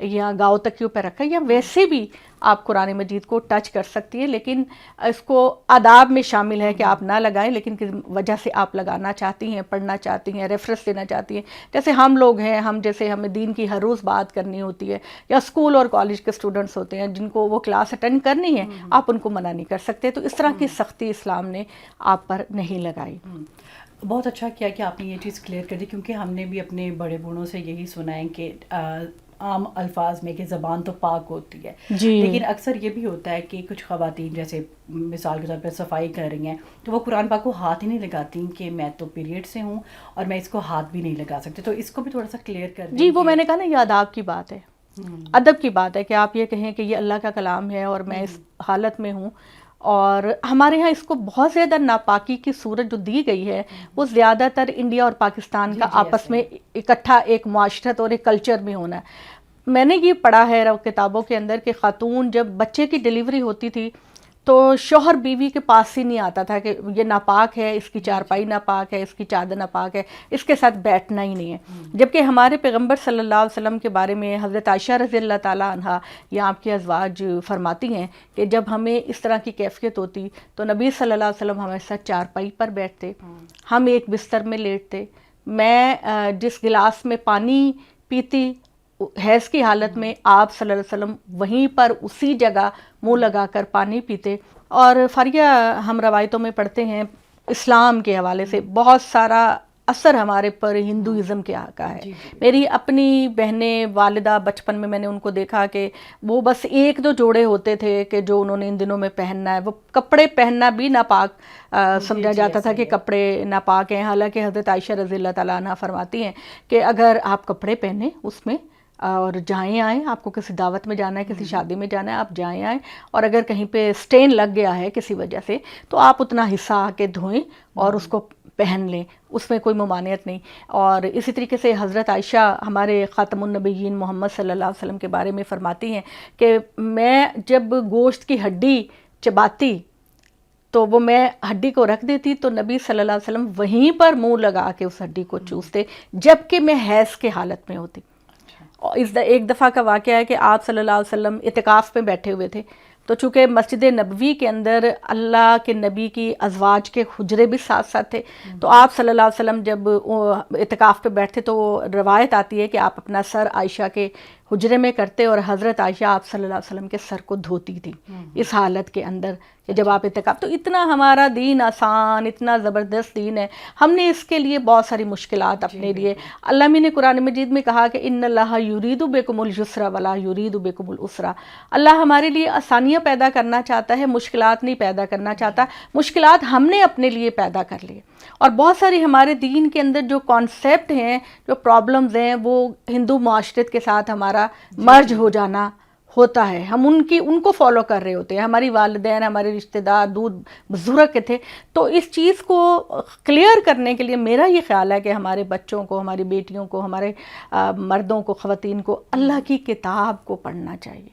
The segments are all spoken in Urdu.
یا گاؤں تکیوں پہ رکھا ہے، یا ویسے بھی آپ قرآن مجید کو ٹچ کر سکتی ہیں، لیکن اس کو آداب میں شامل ہے کہ آپ نہ لگائیں، لیکن کس وجہ سے آپ لگانا چاہتی ہیں، پڑھنا چاہتی ہیں، ریفرنس دینا چاہتی ہیں. جیسے ہم لوگ ہیں، ہمیں دین کی ہر روز بات کرنی ہوتی ہے، یا اسکول اور کالج کے اسٹوڈنٹس ہوتے ہیں جن کو وہ کلاس اٹینڈ کرنی ہے، آپ ان کو منع نہیں کر سکتے. تو اس طرح کی سختی اسلام نے آپ پر نہیں لگائی. بہت اچھا کیا کہ آپ نے یہ چیز کلیئر کر دی، کیونکہ ہم نے بھی اپنے بڑے بوڑھوں سے یہی سنا ہے کہ عام الفاظ میں کہ زبان تو پاک ہوتی ہے، جی لیکن اکثر یہ بھی ہوتا ہے کہ کچھ خواتین جیسے مثال کے طور پر صفائی کر رہی ہیں تو وہ قرآن پاک کو ہاتھ ہی نہیں لگاتی کہ میں تو پیریڈ سے ہوں اور میں اس کو ہاتھ بھی نہیں لگا سکتی. تو اس کو بھی تھوڑا سا کلیئر کر دیں. جی، وہ میں نے کہا نا، یہ آداب کی بات ہے، ادب کی بات ہے کہ آپ یہ کہیں کہ یہ اللہ کا کلام ہے اور میں اس حالت میں ہوں. اور ہمارے ہاں اس کو بہت زیادہ ناپاکی کی صورت جو دی گئی ہے وہ زیادہ تر انڈیا اور پاکستان کا آپس میں اکٹھا ایک معاشرت اور ایک کلچر میں ہونا ہے. میں نے یہ پڑھا ہے کتابوں کے اندر کہ خاتون جب بچے کی ڈیلیوری ہوتی تھی تو شوہر بیوی کے پاس ہی نہیں آتا تھا کہ یہ ناپاک ہے، اس کی چارپائی ناپاک ہے، اس کی چادر ناپاک ہے، اس کے ساتھ بیٹھنا ہی نہیں ہے. جبکہ ہمارے پیغمبر صلی اللہ علیہ وسلم کے بارے میں حضرت عائشہ رضی اللہ تعالیٰ عنہا یا آپ کے ازواج فرماتی ہیں کہ جب ہمیں اس طرح کی کیفیت ہوتی تو نبی صلی اللہ علیہ وسلم ہمارے ساتھ چارپائی پر بیٹھتے، ہم ایک بستر میں لیٹتے. میں جس گلاس میں پانی پیتی حیض کی حالت میں، آپ صلی اللہ علیہ وسلم وہیں پر اسی جگہ منہ لگا کر پانی پیتے. اور فاریہ ہم روایتوں میں پڑھتے ہیں اسلام کے حوالے سے بہت سارا اثر ہمارے پر ہندوازم کے کا ہے. میری اپنی بہنیں، والدہ، بچپن میں نے ان کو دیکھا کہ وہ بس ایک دو جوڑے ہوتے تھے کہ جو انہوں نے ان دنوں میں پہننا ہے. وہ کپڑے پہننا بھی ناپاک سمجھا جاتا تھا کہ کپڑے ناپاک ہیں. حالانکہ حضرت عائشہ رضی اللہ تعالیٰ عنہ فرماتی ہیں کہ اگر آپ کپڑے پہنیں اس میں اور جائیں آئیں، آپ کو کسی دعوت میں جانا ہے، کسی شادی میں جانا ہے، آپ جائیں آئیں، اور اگر کہیں پہ سٹین لگ گیا ہے کسی وجہ سے تو آپ اتنا حصہ آ کے دھوئیں اور اس کو پہن لیں، اس میں کوئی ممانعت نہیں. اور اسی طریقے سے حضرت عائشہ ہمارے خاتم النبیین محمد صلی اللہ علیہ وسلم کے بارے میں فرماتی ہیں کہ میں جب گوشت کی ہڈی چباتی تو وہ میں ہڈی کو رکھ دیتی تو نبی صلی اللہ علیہ وسلم وہیں پر منہ لگا کے اس ہڈی کو چوستے، جبکہ میں حیض کے حالت میں ہوتی. ایک دفعہ کا واقعہ ہے کہ آپ صلی اللہ علیہ وسلم اعتکاف میں بیٹھے ہوئے تھے، تو چونکہ مسجد نبوی کے اندر اللہ کے نبی کی ازواج کے حجرے بھی ساتھ ساتھ تھے، تو آپ صلی اللہ علیہ وسلم جب اعتکاف پہ بیٹھتے تو روایت آتی ہے کہ آپ اپنا سر عائشہ کے حجرے میں کرتے اور حضرت عائشہ آپ صلی اللہ علیہ وسلم کے سر کو دھوتی تھی اس حالت کے اندر کہ جب آپ اعتکاف. تو اتنا ہمارا دین آسان، اتنا زبردست دین ہے. ہم نے اس کے لیے بہت ساری مشکلات اپنے لیے، اللہ نے قرآن مجید میں کہا کہ ان اللہ یرید بکم الیسر ولا یرید بکم العسر. اللہ ہمارے لیے آسانیاں پیدا کرنا چاہتا ہے، مشکلات نہیں پیدا کرنا چاہتا. مشکلات ہم نے اپنے لیے پیدا کر لیے. اور بہت ساری ہمارے دین کے اندر جو کانسیپٹ ہیں، جو پرابلمز ہیں، وہ ہندو معاشرت کے ساتھ ہمارا مرج ہو جانا ہوتا ہے. ہم ان کو فالو کر رہے ہوتے ہیں. ہماری والدین، ہمارے رشتہ دار دور بزرگ کے تھے. تو اس چیز کو کلیئر کرنے کے لیے میرا یہ خیال ہے کہ ہمارے بچوں کو، ہماری بیٹیوں کو، ہمارے مردوں کو، خواتین کو اللہ کی کتاب کو پڑھنا چاہیے.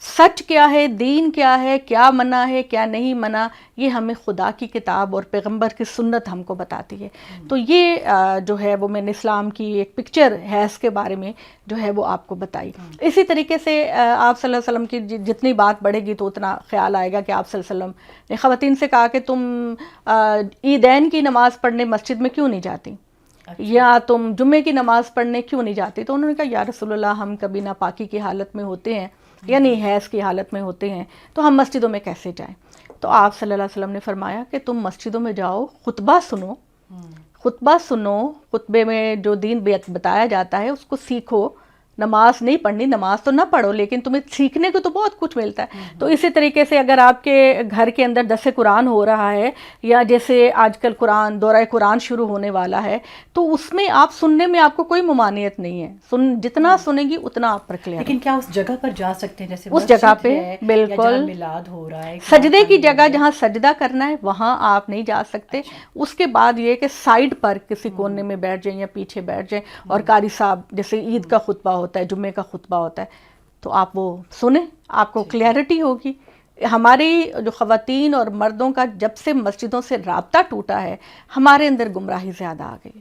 سچ کیا ہے، دین کیا ہے، کیا منع ہے، کیا نہیں منع، یہ ہمیں خدا کی کتاب اور پیغمبر کی سنت ہم کو بتاتی ہے. تو یہ جو ہے وہ میں نے اسلام کی ایک پکچر حیض کے بارے میں جو ہے وہ آپ کو بتائی. اسی طریقے سے آپ صلی اللہ علیہ وسلم کی جتنی بات بڑھے گی تو اتنا خیال آئے گا کہ آپ صلی اللہ علیہ وسلم نے خواتین سے کہا کہ تم عیدین کی نماز پڑھنے مسجد میں کیوں نہیں جاتی، یا تم جمعے کی نماز پڑھنے کیوں نہیں جاتی. تو انہوں نے کہا یا رسول اللہ، ہم کبھی ناپاکی کی حالت میں ہوتے ہیں، یعنی حیض کی حالت میں ہوتے ہیں، تو ہم مسجدوں میں کیسے جائیں. تو آپ صلی اللہ علیہ وسلم نے فرمایا کہ تم مسجدوں میں جاؤ، خطبہ سنو، خطبے میں جو دین بتایا جاتا ہے اس کو سیکھو. نماز نہیں پڑھنی، نماز تو نہ پڑھو، لیکن تمہیں سیکھنے کو تو بہت کچھ ملتا ہے. تو اسی طریقے سے اگر آپ کے گھر کے اندر درس قرآن ہو رہا ہے، یا جیسے آج کل دورہ قرآن شروع ہونے والا ہے، تو اس میں آپ سننے میں آپ کو کوئی ممانعت نہیں ہے. جتنا سنیں گی اتنا آپ پر کلیئر. لیکن کیا اس جگہ پر جا سکتے ہیں جیسے اس جگہ پہ بالکل میلاد ہو رہا ہے، سجدے کی جگہ جہاں سجدہ کرنا ہے وہاں آپ نہیں جا سکتے. اس کے بعد یہ کہ سائڈ پر کسی کونے میں بیٹھ جائیں یا پیچھے بیٹھ جائیں، اور قاری صاحب جیسے عید کا خطبہ ہوتا ہے، جمعے کا خطبہ ہوتا ہے، تو آپ وہ سنیں، آپ کو کلیئرٹی ہوگی. ہماری جو خواتین اور مردوں کا جب سے مسجدوں سے رابطہ ٹوٹا ہے، ہمارے اندر گمراہی زیادہ آ گئی.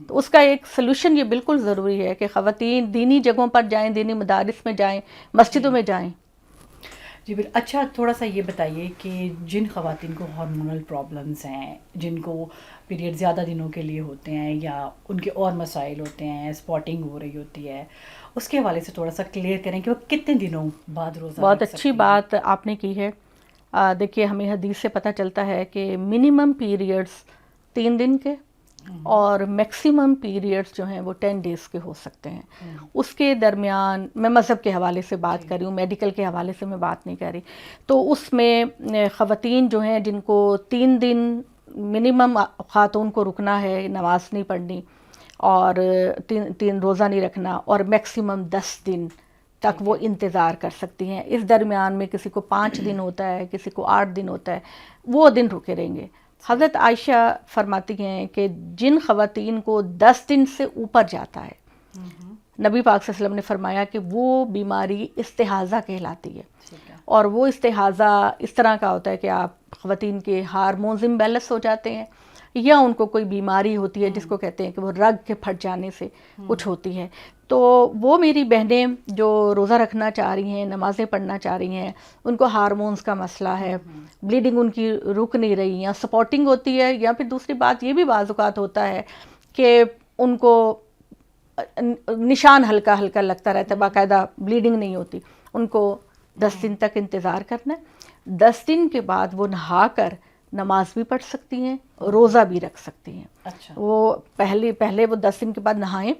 تو اس کا ایک سلوشن یہ بالکل ضروری ہے کہ خواتین دینی جگہوں پر جائیں، دینی مدارس میں جائیں، مسجدوں میں جائیں. جی بالکل. اچھا تھوڑا سا یہ بتائیے کہ جن خواتین کو ہارمونل پرابلمس ہیں، جن کو پیریڈ زیادہ دنوں کے لیے ہوتے ہیں یا ان کے اور مسائل ہوتے ہیں، اسپاٹنگ ہو رہی ہوتی ہے، اس کے حوالے سے تھوڑا سا کلیئر کریں کہ وہ کتنے دنوں بعد روزہ بہت رکھ اچھی سکتی ہیں؟ بات آپ نے کی ہے. دیکھیے ہمیں حدیث سے پتہ چلتا ہے کہ منیمم پیریڈز 3 دن کے اور میکسیمم پیریڈز جو ہیں وہ 10 ڈیز کے ہو سکتے ہیں. اس کے درمیان میں مذہب کے حوالے سے بات کر رہی ہوں، میڈیکل کے حوالے سے میں بات نہیں کر رہی. تو اس میں خواتین جو ہیں جن کو 3 دن منیمم خاتون کو رکنا ہے، نماز نہیں پڑھنی اور تین روزہ نہیں رکھنا، اور میکسیمم 10 دن تک وہ انتظار کر سکتی ہیں. اس درمیان میں کسی کو 5 دن ہوتا ہے، کسی کو 8 دن ہوتا ہے، وہ دن رکے رہیں گے. حضرت عائشہ فرماتی ہیں کہ جن خواتین کو 10 دن سے اوپر جاتا ہے، نبی پاک صلی اللہ علیہ وسلم نے فرمایا کہ وہ بیماری استحاضہ کہلاتی ہے. اور وہ استحاضہ اس طرح کا ہوتا ہے کہ آپ خواتین کے ہارمونز امبیلنس ہو جاتے ہیں، یا ان کو کوئی بیماری ہوتی ہے جس کو کہتے ہیں کہ وہ رگ کے پھٹ جانے سے کچھ ہوتی ہے. تو وہ میری بہنیں جو روزہ رکھنا چاہ رہی ہیں، نمازیں پڑھنا چاہ رہی ہیں، ان کو ہارمونز کا مسئلہ ہے، بلیڈنگ ان کی رک نہیں رہی، یا سپورٹنگ ہوتی ہے، یا پھر دوسری بات یہ بھی بعض اوقات ہوتا ہے کہ ان کو نشان ہلکا ہلکا لگتا رہتا ہے، باقاعدہ بلیڈنگ نہیں ہوتی، ان کو 10 دن تک انتظار کرنا ہے. 10 دن کے بعد وہ نہا کر نماز بھی پڑھ سکتی ہیں، روزہ بھی رکھ سکتی ہیں. اچھا. وہ پہلے وہ 10 دن کے بعد نہائیں،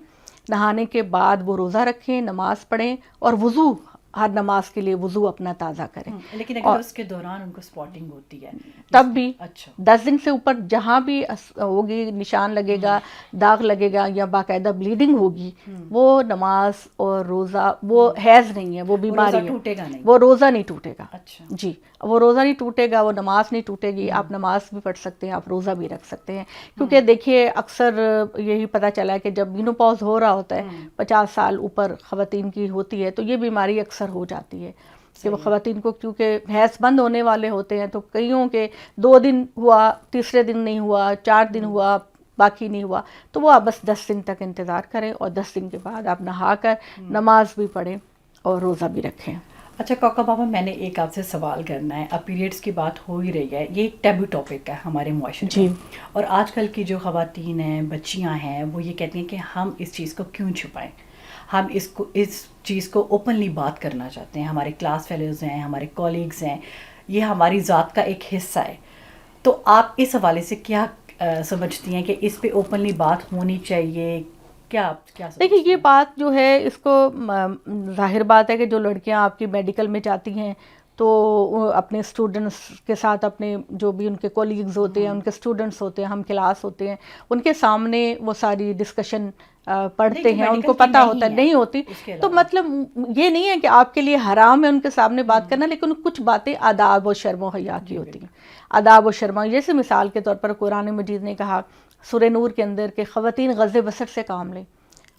نہانے کے بعد وہ روزہ رکھیں، نماز پڑھیں، اور وضو ہر نماز کے لیے وضو اپنا تازہ کریں. لیکن اگر اس کے دوران ان کو اسپاٹنگ ہوتی ہے تب بھی اچھا 10 دن سے اوپر جہاں بھی ہوگی، نشان لگے گا، داغ لگے گا، یا باقاعدہ بلیڈنگ ہوگی، وہ نماز اور روزہ، وہ حیض نہیں ہے، وہ بیماری ہے، ٹوٹے گا نہیں، وہ روزہ نہیں ٹوٹے گا. اچھا جی وہ روزہ نہیں ٹوٹے گا، وہ نماز نہیں ٹوٹے گی. آپ نماز بھی پڑھ سکتے ہیں، آپ روزہ بھی رکھ سکتے ہیں. کیونکہ دیکھیے اکثر یہی پتہ چلا ہے کہ جب مینوپاز ہو رہا ہوتا ہے، 50 سال اوپر خواتین کی ہوتی ہے، تو یہ بیماری اکثر ہو جاتی ہے کہ وہ خواتین کو، کیونکہ حیض بند ہونے والے ہوتے ہیں، تو کئیوں کے 2 دن ہوا، تیسرے دن نہیں ہوا، 4 دن ہوا، باقی نہیں ہوا، تو وہ آپ بس 10 دن تک انتظار کریں، اور 10 دن کے بعد آپ نہا کر نماز بھی پڑھیں اور روزہ بھی رکھیں. اچھا کوکا بابا، میں نے ایک آپ سے سوال کرنا ہے. اب پیریڈس کی بات ہو ہی رہی ہے، یہ ایک ٹیبو ٹاپک ہے ہمارے معاشرے جی. میں، اور آج کل کی جو خواتین ہیں، بچیاں ہیں، وہ یہ کہتی ہیں کہ ہم اس چیز کو کیوں چھپائیں، ہم اس چیز کو اوپنلی بات کرنا چاہتے ہیں. ہمارے کلاس فیلوز ہیں، ہمارے کولیگز ہیں، یہ ہماری ذات کا ایک حصہ ہے. تو آپ اس حوالے سے کیا سمجھتی ہیں کہ اس پہ اوپنلی بات ہونی چاہیے؟ کیا دیکھیے یہ بات جو ہے، اس کو ظاہر بات ہے کہ جو لڑکیاں آپ کی میڈیکل میں جاتی ہیں تو اپنے اسٹوڈنٹس کے ساتھ، اپنے جو بھی ان کے کولیگز ہوتے ہیں، ان کے اسٹوڈنٹس ہوتے ہیں، ہم کلاس ہوتے ہیں، ان کے سامنے وہ ساری ڈسکشن پڑھتے ہیں، ان کو پتہ ہوتا ہے، نہیں ہوتی. تو مطلب یہ نہیں ہے کہ آپ کے لیے حرام ہے ان کے سامنے بات کرنا، لیکن کچھ باتیں آداب و شرم و حیا کی ہوتی ہیں. آداب و شرم، جیسے مثال کے طور پر قرآن مجید نے کہا سورہ نور کے اندر کہ خواتین غض بصر سے کام لیں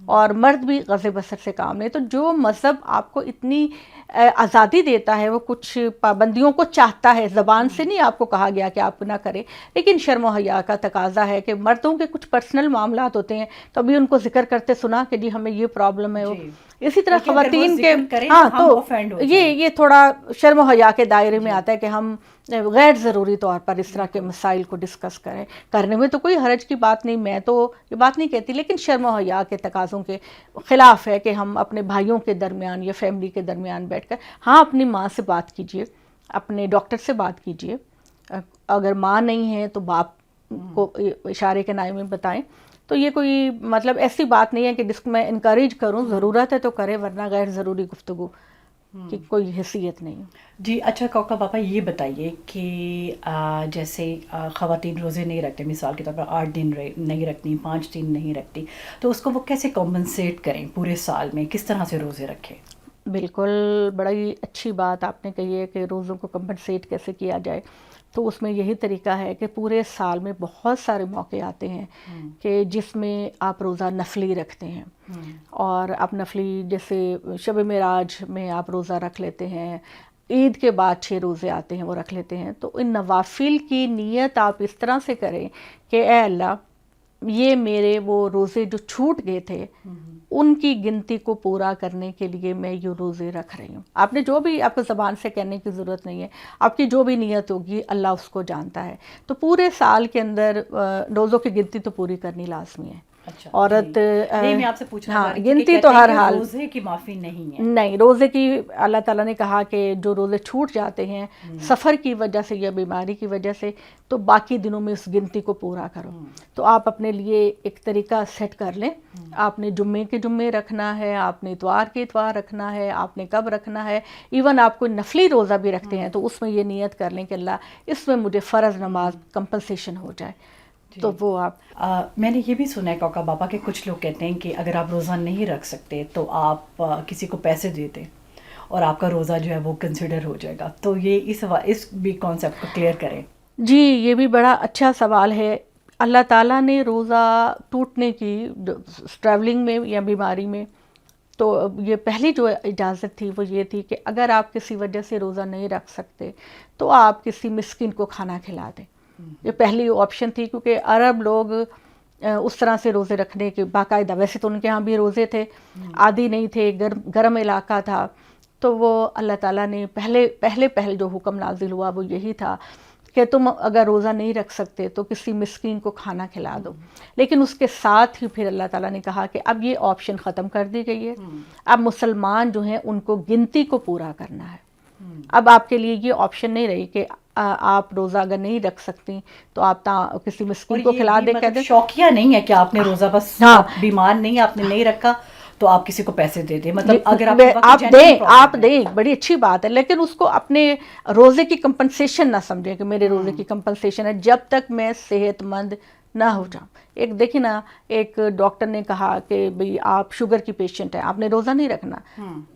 اور مرد بھی غض بصر سے کام لیں. تو جو مذہب آپ کو اتنی آزادی دیتا ہے، وہ کچھ پابندیوں کو چاہتا ہے. زبان سے نہیں آپ کو کہا گیا کہ آپ نہ کریں، لیکن شرم و حیا کا تقاضا ہے کہ مردوں کے کچھ پرسنل معاملات ہوتے ہیں، تو ابھی ان کو ذکر کرتے سنا کہ جی ہمیں یہ پرابلم ہے. اسی طرح خواتین کے تو یہ تھوڑا شرم و حیا کے دائرے میں آتا ہے کہ ہم غیر ضروری طور پر اس طرح کے مسائل کو ڈسکس کریں. کرنے میں تو کوئی حرج کی بات نہیں، میں تو یہ بات نہیں کہتی، لیکن شرم و حیا کے تقاضوں کے خلاف ہے کہ ہم اپنے بھائیوں کے درمیان یا فیملی کے درمیان بیٹھ کر، ہاں اپنی ماں سے بات کیجئے، اپنے ڈاکٹر سے بات کیجئے، اگر ماں نہیں ہے تو باپ کو اشارے کے نائے میں بتائیں. تو یہ کوئی مطلب ایسی بات نہیں ہے کہ جس کو میں انکریج کروں، ضرورت ہے تو کرے، ورنہ غیر ضروری گفتگو کی کوئی حیثیت نہیں. جی اچھا کوکا پاپا، یہ بتائیے کہ جیسے خواتین روزے نہیں رکھتے، مثال کے طور پر 8 دن نہیں رکھتی، 5 دن نہیں رکھتی، تو اس کو وہ کیسے کمپنسیٹ کریں پورے سال میں، کس طرح سے روزے رکھیں؟ بالکل بڑی اچھی بات آپ نے کہی ہے کہ روزوں کو کمپنسیٹ کیسے کیا جائے. تو اس میں یہی طریقہ ہے کہ پورے سال میں بہت سارے موقع آتے ہیں کہ جس میں آپ روزہ نفلی رکھتے ہیں، اور آپ نفلی جیسے شب معراج میں آپ روزہ رکھ لیتے ہیں، عید کے بعد 6 روزے آتے ہیں وہ رکھ لیتے ہیں. تو ان نوافل کی نیت آپ اس طرح سے کریں کہ اے اللہ یہ میرے وہ روزے جو چھوٹ گئے تھے ان کی گنتی کو پورا کرنے کے لیے میں یہ روزے رکھ رہی ہوں. آپ نے جو بھی، آپ کو زبان سے کہنے کی ضرورت نہیں ہے، آپ کی جو بھی نیت ہوگی اللہ اس کو جانتا ہے. تو پورے سال کے اندر روزوں کی گنتی تو پوری کرنی لازمی ہے. اچھا عورت نہیں، میں آپ سے پوچھنا ہاں چاہ رہی تھی کہ گنتی کہتے تو ہیں ہر کہ حال روزے کی معافی نہیں ہے. نہیں، روزے کی اللہ تعالیٰ نے کہا کہ جو روزے چھوٹ جاتے ہیں سفر کی وجہ سے یا بیماری کی وجہ سے، تو باقی دنوں میں اس گنتی کو پورا کرو. تو آپ اپنے لیے ایک طریقہ سیٹ کر لیں. آپ نے جمعے کے جمعے رکھنا ہے، آپ نے اتوار کے اتوار رکھنا ہے، آپ نے کب رکھنا ہے. ایون آپ کوئی نفلی روزہ بھی رکھتے ہیں تو اس میں یہ نیت کر لیں کہ اللہ اس میں مجھے فرض نماز کمپنسیشن ہو جائے. تو وہ آپ میں نے یہ بھی سنا ہے کوکا بابا کہ کچھ لوگ کہتے ہیں کہ اگر آپ روزہ نہیں رکھ سکتے تو آپ کسی کو پیسے دے دیں اور آپ کا روزہ جو ہے وہ کنسیڈر ہو جائے گا. تو یہ اس بھی کانسیپٹ کو کلیئر کریں. جی، یہ بھی بڑا اچھا سوال ہے. اللہ تعالیٰ نے روزہ ٹوٹنے کی ٹریولنگ میں یا بیماری میں، تو یہ پہلی جو اجازت تھی وہ یہ تھی کہ اگر آپ کسی وجہ سے روزہ نہیں رکھ سکتے تو آپ کسی مسکین کو کھانا کھلا دیں. یہ پہلی آپشن تھی، کیونکہ عرب لوگ اس طرح سے روزے رکھنے کے باقاعدہ، ویسے تو ان کے ہاں بھی روزے تھے، عادی نہیں تھے، گرم علاقہ تھا. تو وہ اللہ تعالیٰ نے پہلے جو حکم نازل ہوا وہ یہی تھا کہ تم اگر روزہ نہیں رکھ سکتے تو کسی مسکین کو کھانا کھلا دو. لیکن اس کے ساتھ ہی پھر اللہ تعالیٰ نے کہا کہ اب یہ آپشن ختم کر دی گئی ہے. اب مسلمان جو ہیں ان کو گنتی کو پورا کرنا ہے. اب آپ کے لیے یہ آپشن نہیں رہی کہ آپ روزہ اگر نہیں رکھ سکتی تو آپ کسی مسکین کو کھلا دے. مطلب شوقیہ نہیں ہے کہ آپ نے روزہ بس بیمار نہیں، آپ نے نہیں رکھا تو آپ کسی کو پیسے دے دیں. مطلب اگر آپ دیں بڑی اچھی بات ہے، لیکن اس کو اپنے روزے کی کمپنسیشن نہ سمجھیں کہ میرے روزے کی کمپنسیشن ہے جب تک میں صحت مند نہ ہو جاؤں. ایک دیکھیں نا، ایک ڈاکٹر نے کہا کہ بھئی آپ شوگر کی پیشنٹ ہیں، آپ نے روزہ نہیں رکھنا،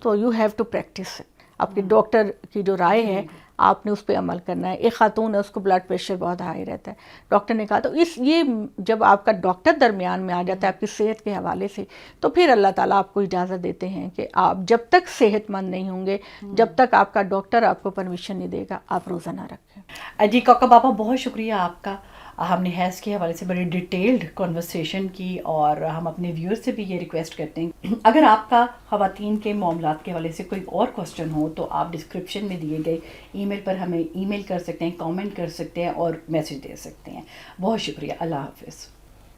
تو یو ہیو ٹو پریکٹس. آپ کے ڈاکٹر کی جو رائے ہے آپ نے اس پہ عمل کرنا ہے. ایک خاتون ہے، اس کو بلڈ پریشر بہت ہائی رہتا ہے، ڈاکٹر نے کہا تو یہ جب آپ کا ڈاکٹر درمیان میں آ جاتا ہے آپ کی صحت کے حوالے سے، تو پھر اللہ تعالیٰ آپ کو اجازت دیتے ہیں کہ آپ جب تک صحت مند نہیں ہوں گے، جب تک آپ کا ڈاکٹر آپ کو پرمیشن نہیں دے گا، آپ روزہ نہ رکھیں. جی کوکا بابا، بہت شکریہ آپ کا. ہم نے حیض کے حوالے سے بڑی ڈیٹیلڈ کنورسیشن کی، اور ہم اپنے ویور سے بھی یہ ریکویسٹ کرتے ہیں اگر آپ کا خواتین کے معاملات کے حوالے سے کوئی اور کوسچن ہو تو آپ ڈسکرپشن میں دیے گئے ای میل پر ہمیں ای میل کر سکتے ہیں، کامنٹ کر سکتے ہیں اور میسج دے سکتے ہیں. بہت شکریہ. اللہ حافظ.